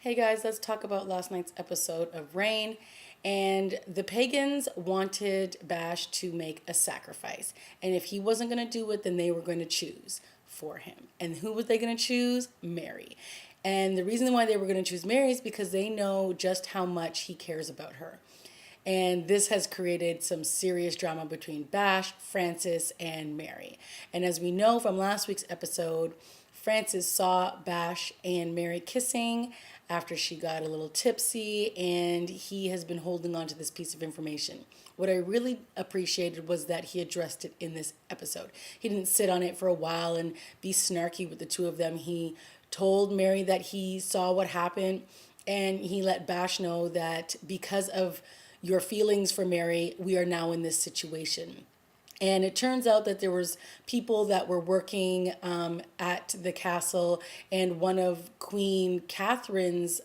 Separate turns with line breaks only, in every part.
Hey guys, let's talk about last night's episode of Rain. And the pagans wanted Bash to make a sacrifice. And if he wasn't going to do it, then they were going to choose for him. And who was they going to choose? Mary. And the reason why they were going to choose Mary is because they know just how much he cares about her. And this has created some serious drama between Bash, Francis, and Mary. And as we know from last week's episode, Francis saw Bash and Mary kissing after she got a little tipsy, and he has been holding on to this piece of information. What I really appreciated was that he addressed it in this episode. He didn't sit on it for a while and be snarky with the two of them. He told Mary that he saw what happened, and he let Bash know that because of your feelings for Mary, we are now in this situation. And it turns out that there was people that were working at the castle, and one of Queen Catherine's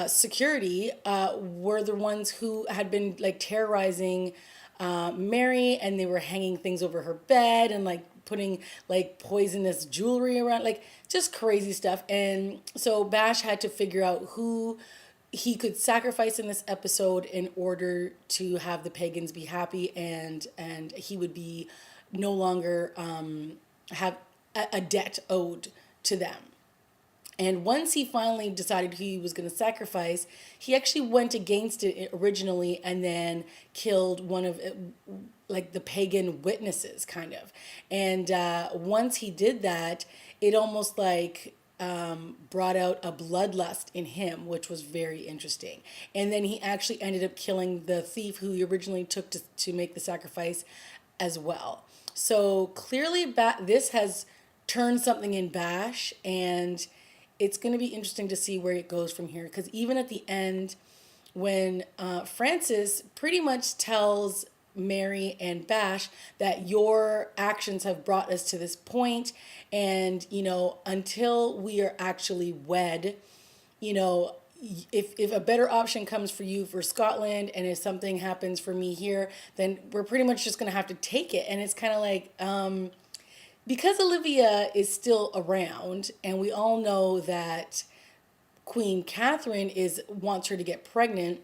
security were the ones who had been like terrorizing Mary, and they were hanging things over her bed and like putting like poisonous jewelry around, like just crazy stuff. And so Bash had to figure out who he could sacrifice in this episode in order to have the pagans be happy, and he would be no longer have a debt owed to them. And once he finally decided he was going to sacrifice, he actually went against it originally and then killed one of like the pagan witnesses, kind of. And once he did that, it almost like brought out a bloodlust in him, which was very interesting. And then he actually ended up killing the thief who he originally took to make the sacrifice as well. So clearly, this has turned something in Bash, and it's going to be interesting to see where it goes from here. Because even at the end, when Francis pretty much tells Mary and Bash that your actions have brought us to this point, and until we are actually wed, you know if a better option comes for you for Scotland, and if something happens for me here, then we're pretty much just going to have to take it. And it's kind of like because Olivia is still around, and we all know that Queen Catherine wants her to get pregnant.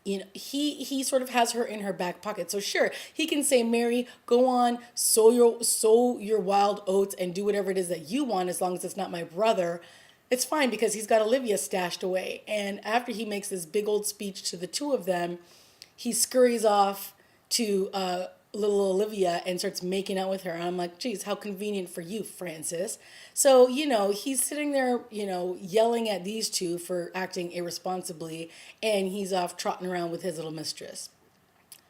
He sort of has her in her back pocket. So sure, he can say, Mary, go on, sow your wild oats and do whatever it is that you want, as long as it's not my brother. It's fine, because he's got Olivia stashed away. And after he makes this big old speech to the two of them, he scurries off to little Olivia and starts making out with her. And I'm like, geez, how convenient for you, Francis. So, he's sitting there, yelling at these two for acting irresponsibly, and he's off trotting around with his little mistress.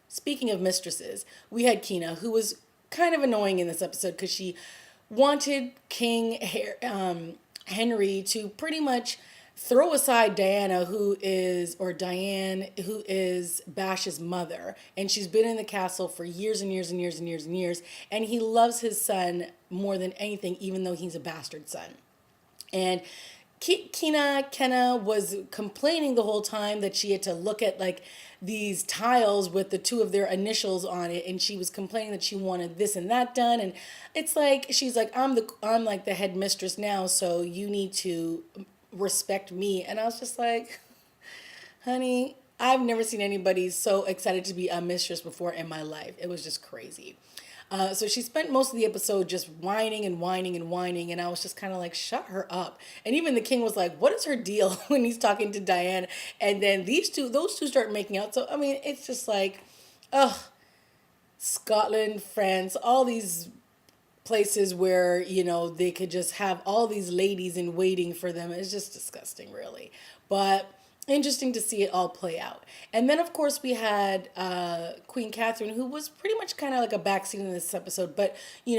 Speaking of mistresses, we had Kina, who was kind of annoying in this episode because she wanted Henry to pretty much throw aside Diane, who is Bash's mother, and she's been in the castle for years and years and years and years and years, and he loves his son more than anything, even though he's a bastard son. And Kenna was complaining the whole time that she had to look at like these tiles with the two of their initials on it, and she was complaining that she wanted this and that done. And it's like she's like, I'm like the head mistress now, so you need to respect me. And I was just like, honey, I've never seen anybody so excited to be a mistress before in my life. It was just crazy. So she spent most of the episode just whining and whining and whining, and I was just kind of like, shut her up. And even the king was like, what is her deal, when he's talking to Diane? And then those two start making out. So I mean, it's just like, ugh, Scotland, France, all these places where they could just have all these ladies in waiting for them. It's just disgusting, really. But interesting to see it all play out. And then of course we had Queen Catherine, who was pretty much kind of like a backseat in this episode, but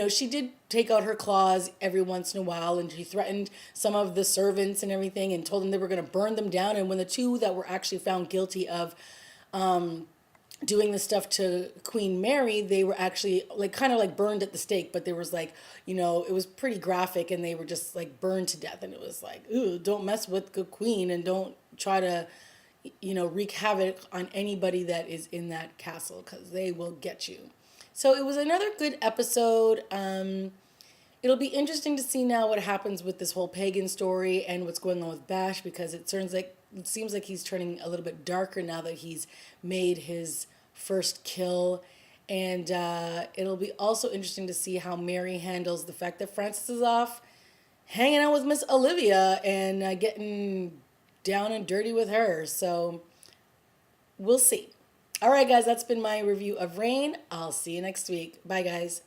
she did take out her claws every once in a while, and she threatened some of the servants and everything, and told them they were going to burn them down. And when the two that were actually found guilty of doing the stuff to Queen Mary, they were actually like kind of like burned at the stake, but there was like, it was pretty graphic, and they were just like burned to death. And it was like, ooh, don't mess with the queen, and don't try to, wreak havoc on anybody that is in that castle, because they will get you. So it was another good episode. It'll be interesting to see now what happens with this whole pagan story and what's going on with Bash, because it seems like he's turning a little bit darker now that he's made his first kill. And it'll be also interesting to see how Mary handles the fact that Francis is off hanging out with Miss Olivia and getting down and dirty with her. So we'll see. All right, guys, that's been my review of Reign. I'll see you next week. Bye, guys.